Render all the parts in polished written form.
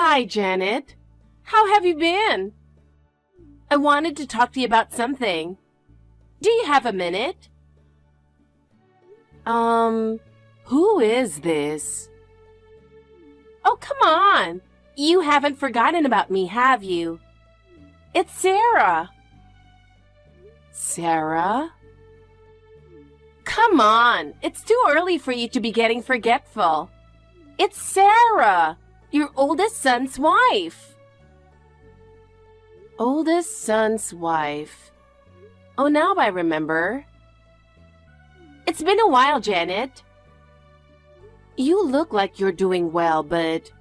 Hi, Janet. How have you been? I wanted to talk to you about something. Do you have a minute? Who is this? Oh, come on. You haven't forgotten about me, have you? It's Sarah. Sarah? Come on. It's too early for you to be getting forgetful. It's Sarah, your oldest son's wife. Oldest son's wife. Oh, now I remember. It's been a while, Janet. You look like you're doing well, but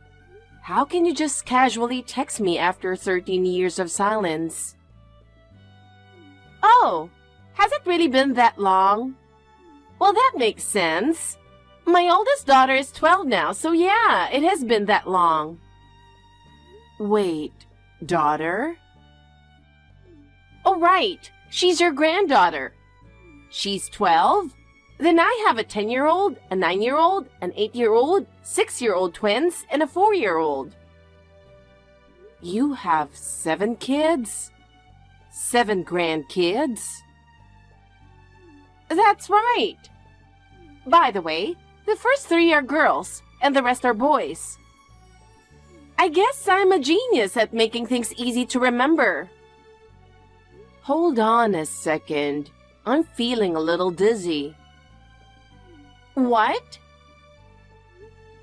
how can you just casually text me after 13 years of silence? Oh, has it really been that long? Well, that makes sense. My oldest daughter is 12 now, so yeah, it has been that long. Wait, daughter? Oh, right. She's your granddaughter. She's 12? Then I have a 10-year-old, a 9-year-old, an 8-year-old, 6-year-old twins, and a 4-year-old. You have 7 kids? 7 grandkids? That's right. By the way, the first 3 are girls, and the rest are boys. I guess I'm a genius at making things easy to remember. Hold on a second. I'm feeling a little dizzy. What?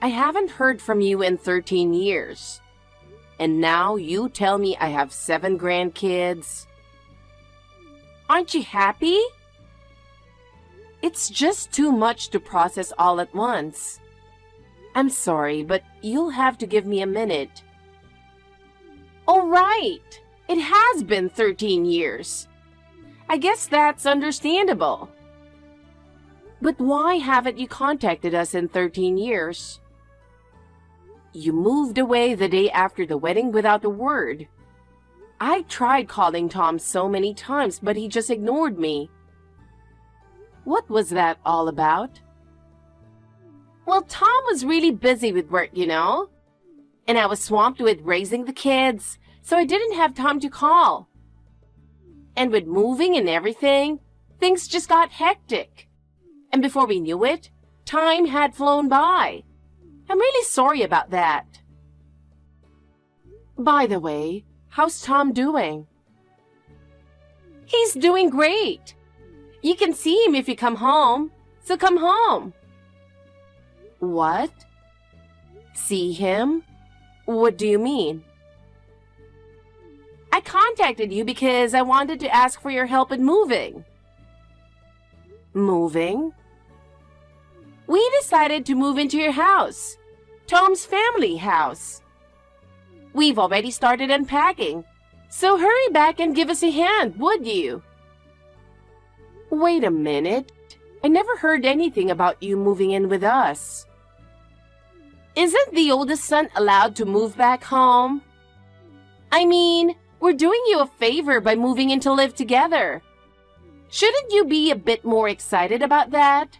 I haven't heard from you in 13 years. And now you tell me I have 7 grandkids. Aren't you happy? It's just too much to process all at once. I'm sorry, but you'll have to give me a minute. All right. It has been 13 years. I guess that's understandable. But why haven't you contacted us in 13 years? You moved away the day after the wedding without a word. I tried calling Tom so many times, but he just ignored me. What was that all about? Well, Tom was really busy with work, you know. And I was swamped with raising the kids, so I didn't have time to call. And with moving and everything, things just got hectic. And before we knew it, time had flown by. I'm really sorry about that. By the way, how's Tom doing? He's doing great. You can see him if you come home, so come home. What? See him? What do you mean? I contacted you because I wanted to ask for your help in moving. Moving? We decided to move into your house, Tom's family house. We've already started unpacking, so hurry back and give us a hand, would you? Wait a minute. I never heard anything about you moving in with us. Isn't the oldest son allowed to move back home? I mean, we're doing you a favor by moving in to live together. Shouldn't you be a bit more excited about that?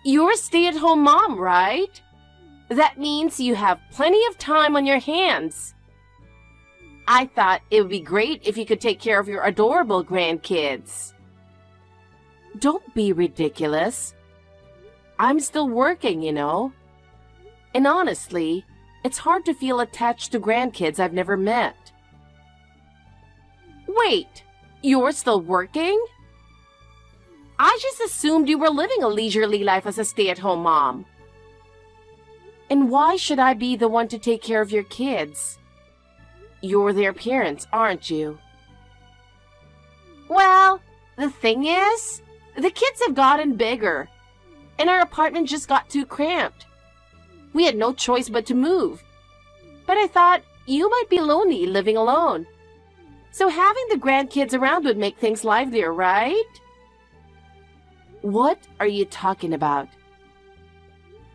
You're a stay-at-home mom, right? That means you have plenty of time on your hands. I thought it would be great if you could take care of your adorable grandkids. Don't be ridiculous. I'm still working, you know. And honestly, it's hard to feel attached to grandkids I've never met. Wait, you're still working? I just assumed you were living a leisurely life as a stay-at-home mom. And why should I be the one to take care of your kids? You're their parents, aren't you? Well, the thing is, the kids have gotten bigger, and our apartment just got too cramped. We had no choice but to move. But I thought you might be lonely living alone. So having the grandkids around would make things livelier, right? What are you talking about?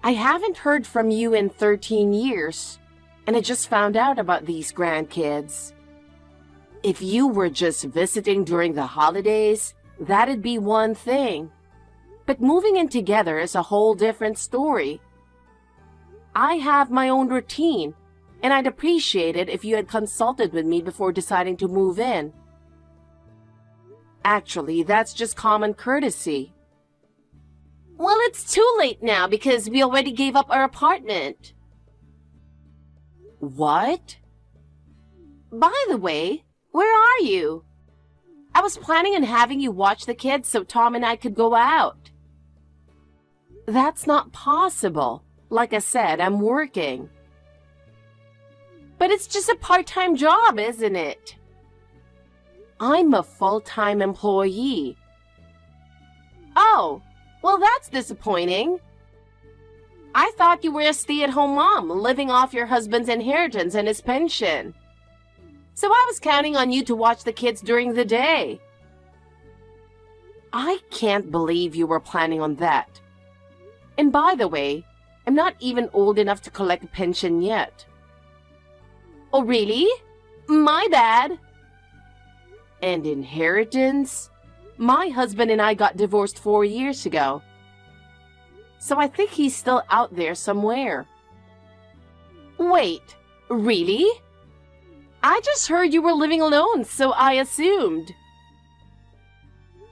I haven't heard from you in 13 years, and I just found out about these grandkids. If you were just visiting during the holidays, that'd be one thing. But moving in together is a whole different story. I have my own routine, and I'd appreciate it if you had consulted with me before deciding to move in. Actually, that's just common courtesy. Well, it's too late now because we already gave up our apartment. What? By the way, where are you? I was planning on having you watch the kids so Tom and I could go out. That's not possible. Like I said, I'm working. But it's just a part-time job, isn't it? I'm a full-time employee. Oh, well, that's disappointing. I thought you were a stay-at-home mom, living off your husband's inheritance and his pension. So I was counting on you to watch the kids during the day. I can't believe you were planning on that. And by the way, I'm not even old enough to collect a pension yet. Oh, really? My bad. And inheritance? My husband and I got divorced 4 years ago. So I think he's still out there somewhere. Wait, really? I just heard you were living alone, so I assumed.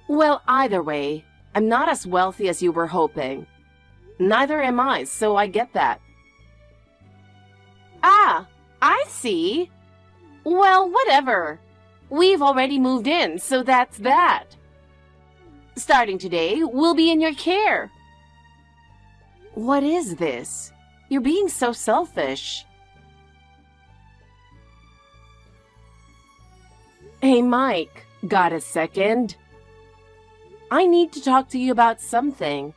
Well, either way, I'm not as wealthy as you were hoping. Neither am I, so I get that. Ah, I see. Well, whatever. We've already moved in, so that's that. Starting today, we'll be in your care. What is this? You're being so selfish. Hey, Mike, got a second? I need to talk to you about something.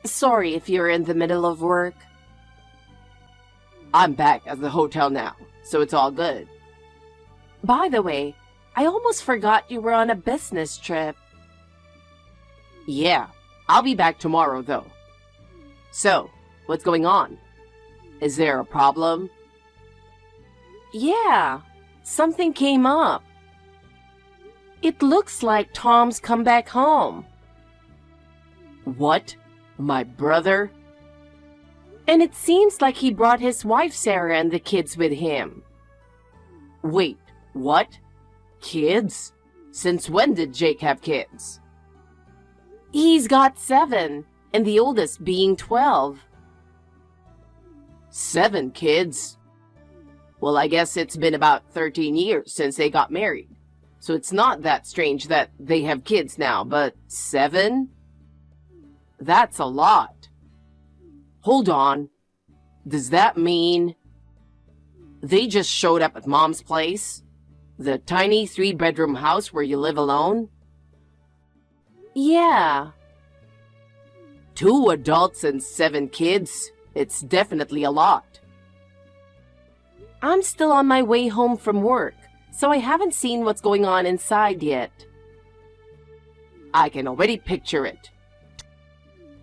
Sorry if you're in the middle of work. I'm back at the hotel now, so it's all good. By the way, I almost forgot you were on a business trip. Yeah, I'll be back tomorrow, though. So, what's going on? Is there a problem? Yeah, something came up. It looks like Tom's come back home. What? My brother? And it seems like he brought his wife Sarah and the kids with him. Wait, what? Kids? Since when did Jake have kids? He's got 7, and the oldest being 12. 7 kids? Well, I guess it's been about 13 years since they got married. So it's not that strange that they have kids now, but 7? That's a lot. Hold on. Does that mean they just showed up at Mom's place? The tiny 3-bedroom house where you live alone? Yeah. 2 adults and 7 kids? It's definitely a lot. I'm still on my way home from work, so I haven't seen what's going on inside yet. I can already picture it.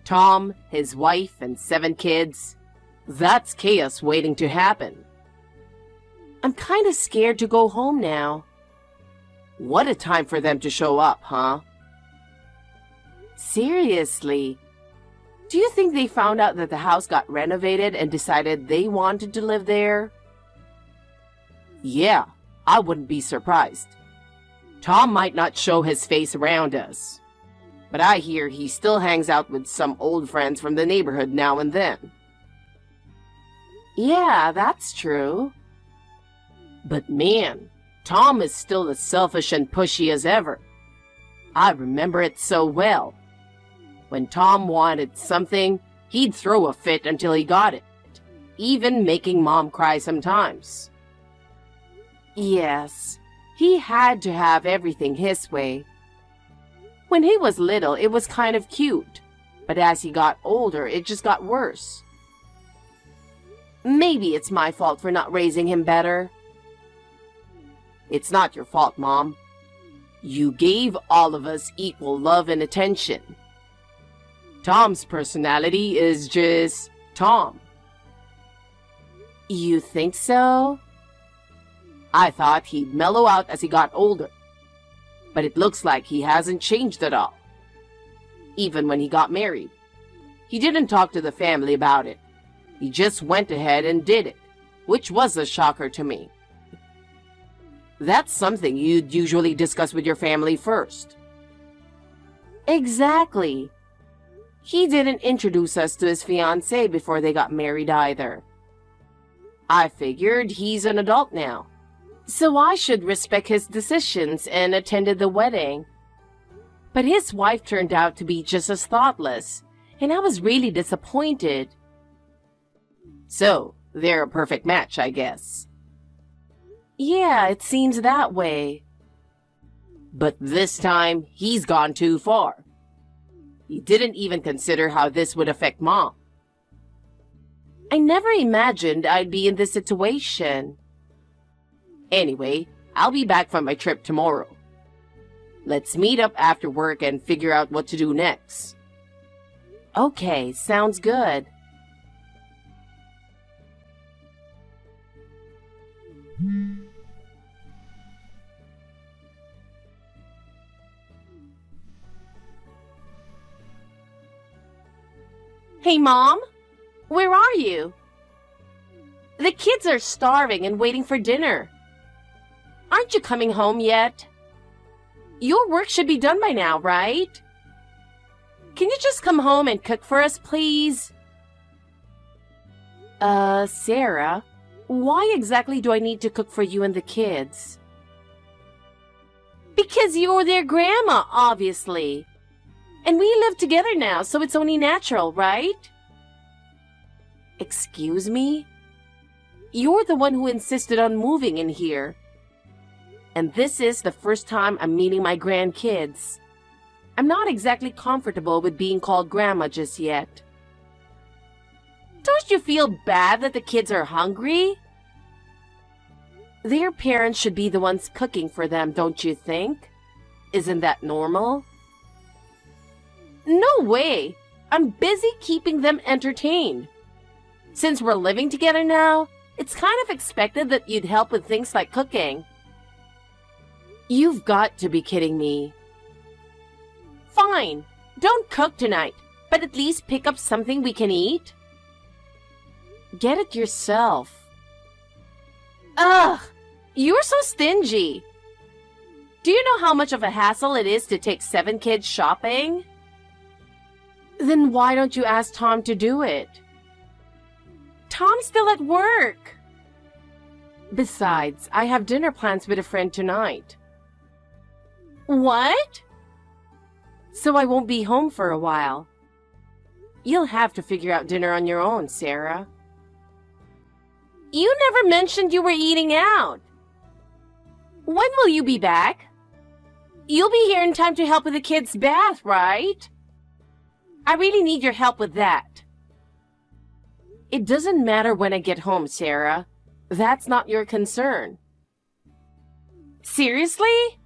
Tom, his wife, and 7 kids. That's chaos waiting to happen. I'm kind of scared to go home now. What a time for them to show up, huh? Seriously? Do you think they found out that the house got renovated and decided they wanted to live there? Yeah, I wouldn't be surprised. Tom might not show his face around us, but I hear he still hangs out with some old friends from the neighborhood now and then. Yeah, that's true. But man, Tom is still as selfish and pushy as ever. I remember it so well. When Tom wanted something, he'd throw a fit until he got it, even making Mom cry sometimes. Yes, he had to have everything his way. When he was little, it was kind of cute, but as he got older, it just got worse. Maybe it's my fault for not raising him better. It's not your fault, Mom. You gave all of us equal love and attention. Tom's personality is just Tom. You think so? I thought he'd mellow out as he got older, but it looks like he hasn't changed at all. Even when he got married, he didn't talk to the family about it. He just went ahead and did it, which was a shocker to me. That's something you'd usually discuss with your family first. Exactly. He didn't introduce us to his fiancée before they got married either. I figured he's an adult now, so I should respect his decisions and attended the wedding. But his wife turned out to be just as thoughtless, and I was really disappointed. So, they're a perfect match, I guess. Yeah, it seems that way. But this time, he's gone too far. He didn't even consider how this would affect Mom. I never imagined I'd be in this situation. Anyway, I'll be back from my trip tomorrow. Let's meet up after work and figure out what to do next. Okay, sounds good. Hey, Mom? Where are you? The kids are starving and waiting for dinner. Aren't you coming home yet? Your work should be done by now, right? Can you just come home and cook for us, please? Sarah, why exactly do I need to cook for you and the kids? Because you're their grandma, obviously. And we live together now, so it's only natural, right? Excuse me? You're the one who insisted on moving in here. And this is the first time I'm meeting my grandkids. I'm not exactly comfortable with being called grandma just yet. Don't you feel bad that the kids are hungry? Their parents should be the ones cooking for them, don't you think? Isn't that normal? No way! I'm busy keeping them entertained. Since we're living together now, it's kind of expected that you'd help with things like cooking. You've got to be kidding me. Fine, don't cook tonight, but at least pick up something we can eat. Get it yourself. Ugh, you're so stingy. Do you know how much of a hassle it is to take 7 kids shopping? Then why don't you ask Tom to do it? Tom's still at work. Besides, I have dinner plans with a friend tonight. What? So I won't be home for a while. You'll have to figure out dinner on your own, Sarah. You never mentioned you were eating out. When will you be back? You'll be here in time to help with the kids' bath, right? I really need your help with that. It doesn't matter when I get home, Sarah. That's not your concern. Seriously?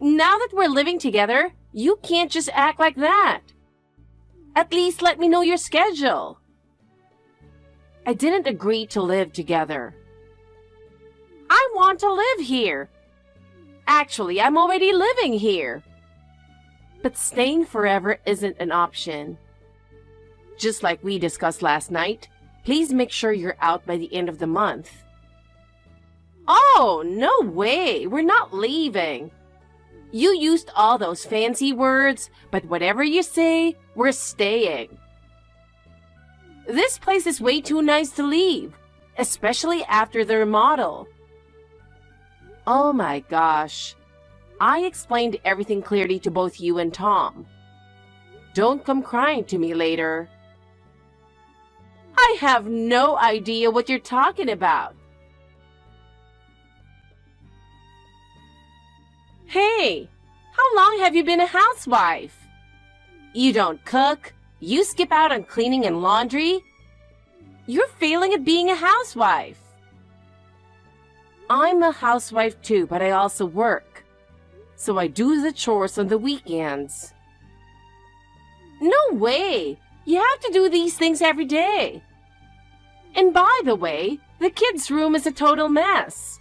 Now that we're living together, you can't just act like that. At least let me know your schedule. I didn't agree to live together. I want to live here. Actually, I'm already living here. But staying forever isn't an option. Just like we discussed last night, please make sure you're out by the end of the month. Oh, no way! We're not leaving. You used all those fancy words, but whatever you say, we're staying. This place is way too nice to leave, especially after the remodel. Oh my gosh. I explained everything clearly to both you and Tom. Don't come crying to me later. I have no idea what you're talking about. Hey, how long have you been a housewife? You don't cook, you skip out on cleaning and laundry. You're failing at being a housewife. I'm a housewife too, but I also work. So I do the chores on the weekends. No way! You have to do these things every day. And by the way, the kids' room is a total mess.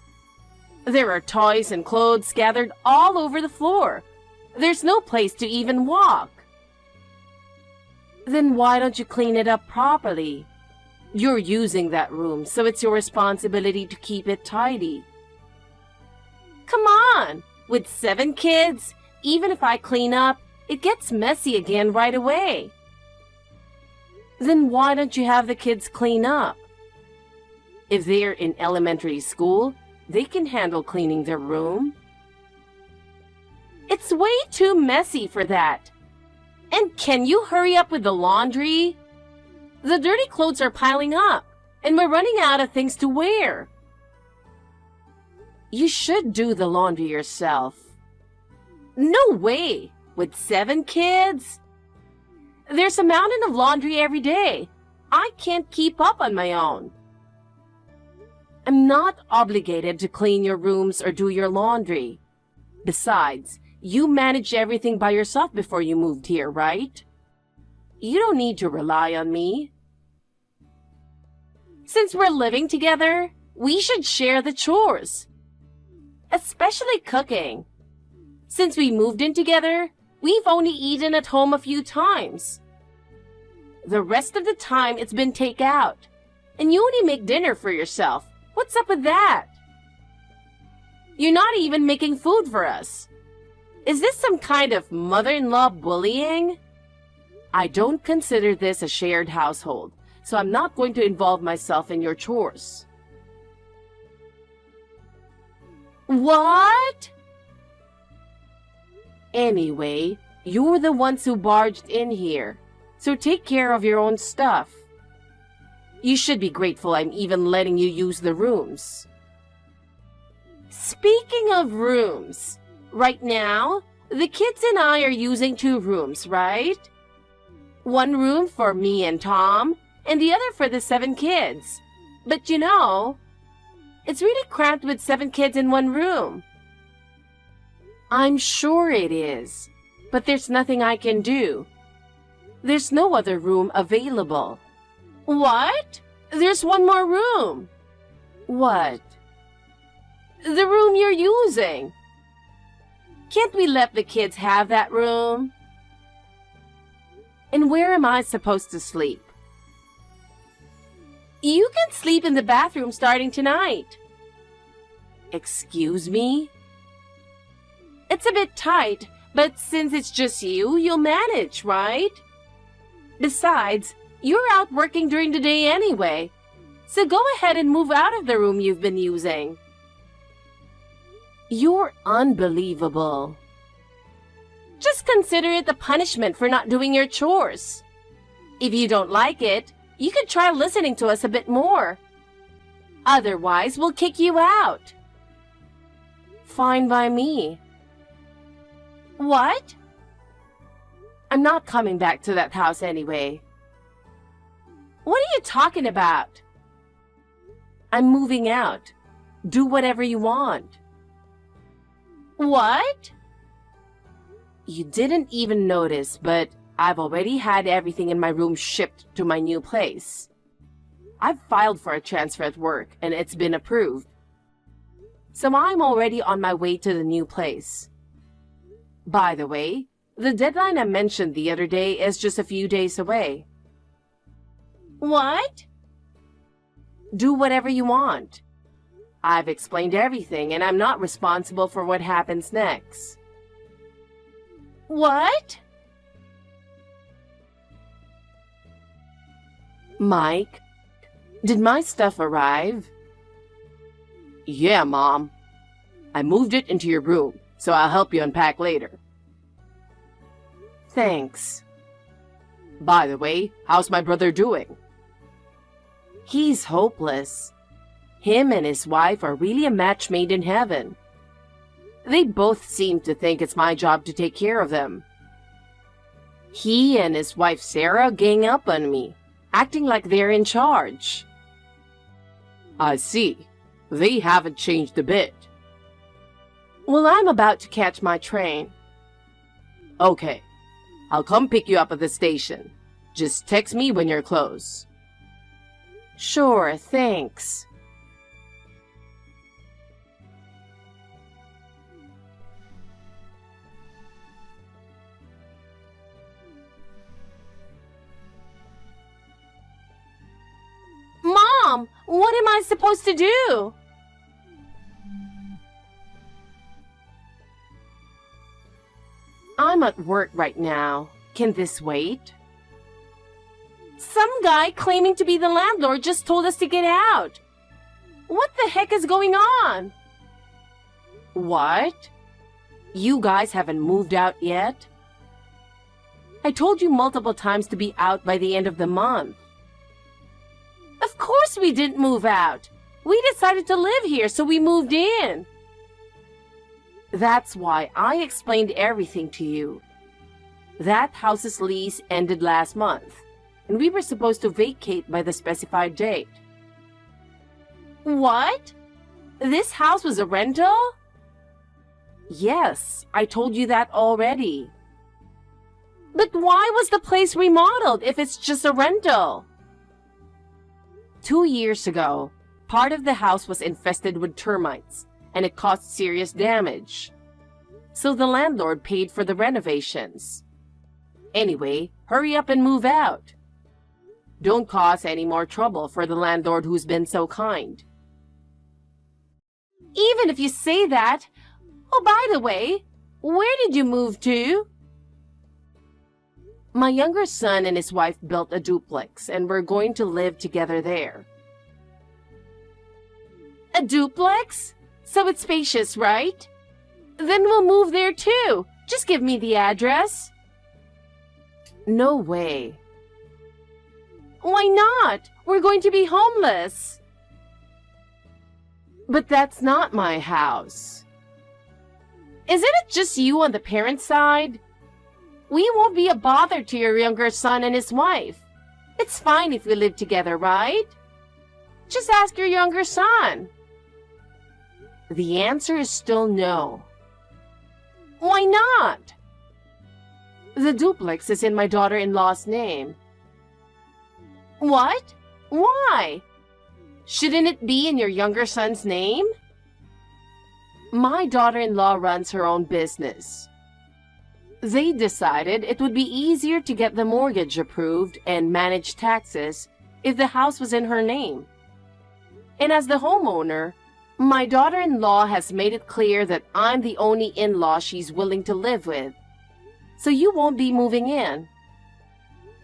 There are toys and clothes scattered all over the floor. There's no place to even walk. Then why don't you clean it up properly? You're using that room, so it's your responsibility to keep it tidy. Come on! With 7 kids, even if I clean up, it gets messy again right away. Then why don't you have the kids clean up? If they're in elementary school, they can handle cleaning their room. It's way too messy for that. And can you hurry up with the laundry? The dirty clothes are piling up, and we're running out of things to wear. You should do the laundry yourself. No way! With 7 kids? There's a mountain of laundry every day. I can't keep up on my own. I'm not obligated to clean your rooms or do your laundry. Besides, you managed everything by yourself before you moved here, right? You don't need to rely on me. Since we're living together, we should share the chores. Especially cooking. Since we moved in together, we've only eaten at home a few times. The rest of the time it's been takeout. And you only make dinner for yourself. What's up with that? You're not even making food for us. Is this some kind of mother-in-law bullying? I don't consider this a shared household, so I'm not going to involve myself in your chores. What? Anyway, you're the ones who barged in here, so take care of your own stuff. You should be grateful I'm even letting you use the rooms. Speaking of rooms, right now, the kids and I are using 2 rooms, right? 1 room for me and Tom, and the other for the 7 kids. But you know, it's really cramped with 7 kids in 1 room. I'm sure it is, but there's nothing I can do. There's no other room available. What? There's 1 more room. What? The room you're using. Can't we let the kids have that room? And where am I supposed to sleep? You can sleep in the bathroom starting tonight. Excuse me? It's a bit tight, but since it's just you, you'll manage, right? Besides, you're out working during the day anyway, so go ahead and move out of the room you've been using. You're unbelievable. Just consider it a punishment for not doing your chores. If you don't like it, you could try listening to us a bit more. Otherwise, we'll kick you out. Fine by me. What? I'm not coming back to that house anyway. What are you talking about? I'm moving out. Do whatever you want. What? You didn't even notice, but I've already had everything in my room shipped to my new place. I've filed for a transfer at work, and it's been approved. So I'm already on my way to the new place. By the way, the deadline I mentioned the other day is just a few days away. What? Do whatever you want. I've explained everything, and I'm not responsible for what happens next. What? Mike, did my stuff arrive? Yeah, Mom. I moved it into your room, so I'll help you unpack later. Thanks. By the way, how's my brother doing? He's hopeless. Him and his wife are really a match made in heaven. They both seem to think it's my job to take care of them. He and his wife Sarah gang up on me, acting like they're in charge. I see. They haven't changed a bit. Well, I'm about to catch my train. Okay. I'll come pick you up at the station. Just text me when you're close. Sure, thanks. Mom, what am I supposed to do? I'm at work right now. Can this wait? Some guy claiming to be the landlord just told us to get out. What the heck is going on? What? You guys haven't moved out yet? I told you multiple times to be out by the end of the month. Of course we didn't move out. We decided to live here, so we moved in. That's why I explained everything to you. That house's lease ended last month, and we were supposed to vacate by the specified date. What? This house was a rental? Yes, I told you that already. But why was the place remodeled if it's just a rental? 2 years ago, part of the house was infested with termites, and it caused serious damage. So the landlord paid for the renovations. Anyway, hurry up and move out. Don't cause any more trouble for the landlord who's been so kind. Even if you say that, oh, by the way, where did you move to? My younger son and his wife built a duplex, and we're going to live together there. A duplex? So it's spacious, right? Then we'll move there too. Just give me the address. No way. Why not? We're going to be homeless. But that's not my house. Isn't it just you on the parent side? We won't be a bother to your younger son and his wife. It's fine if we live together, right? Just ask your younger son. The answer is still no. Why not? The duplex is in my daughter-in-law's name. What? Why? Shouldn't it be in your younger son's name? My daughter-in-law runs her own business. They decided it would be easier to get the mortgage approved and manage taxes if the house was in her name. And as the homeowner, my daughter-in-law has made it clear that I'm the only in-law she's willing to live with. So you won't be moving in.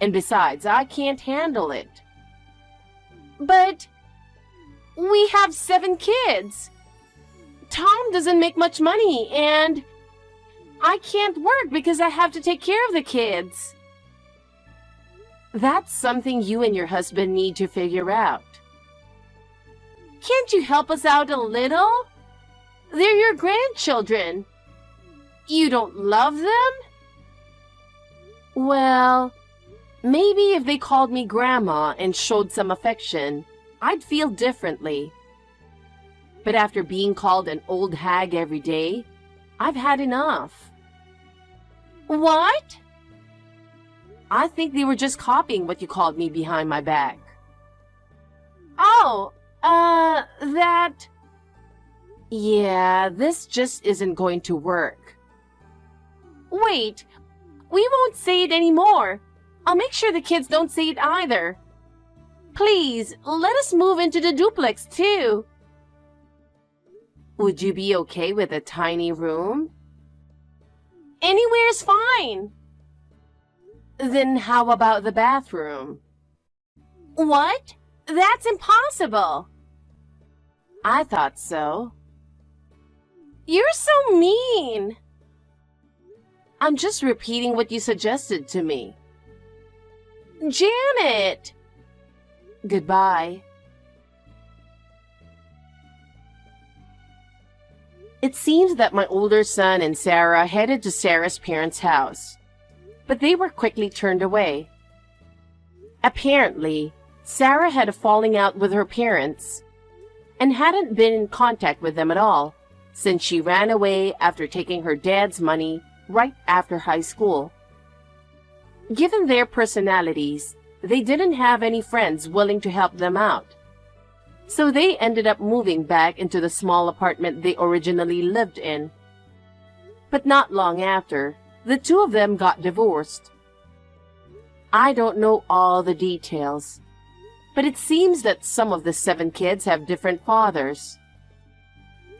And besides, I can't handle it. But we have 7 kids. Tom doesn't make much money, and I can't work because I have to take care of the kids. That's something you and your husband need to figure out. Can't you help us out a little? They're your grandchildren. You don't love them? Well, maybe if they called me Grandma and showed some affection, I'd feel differently. But after being called an old hag every day, I've had enough. What? I think they were just copying what you called me behind my back. Oh, that... Yeah, this just isn't going to work. Wait, we won't say it anymore. I'll make sure the kids don't say it either. Please, let us move into the duplex too. Would you be okay with a tiny room? Anywhere's fine. Then how about the bathroom? What? That's impossible. I thought so. You're so mean. I'm just repeating what you suggested to me. Janet! Goodbye. It seems that my older son and Sarah headed to Sarah's parents' house, but they were quickly turned away. Apparently, Sarah had a falling out with her parents and hadn't been in contact with them at all since she ran away after taking her dad's money right after high school. Given their personalities, they didn't have any friends willing to help them out. So they ended up moving back into the small apartment they originally lived in. But not long after, the two of them got divorced. I don't know all the details, But it seems that some of the 7 kids have different fathers.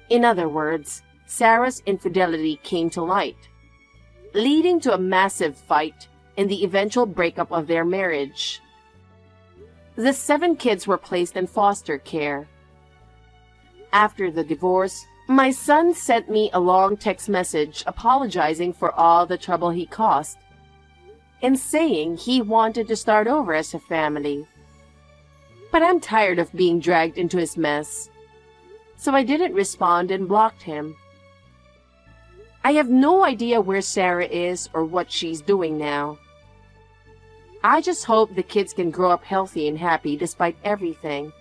In other words, Sarah's infidelity came to light, leading to a massive fight and the eventual breakup of their marriage. The 7 kids were placed in foster care. After the divorce, my son sent me a long text message apologizing for all the trouble he caused and saying he wanted to start over as a family. But I'm tired of being dragged into his mess, so I didn't respond and blocked him. I have no idea where Sarah is or what she's doing now. I just hope the kids can grow up healthy and happy despite everything.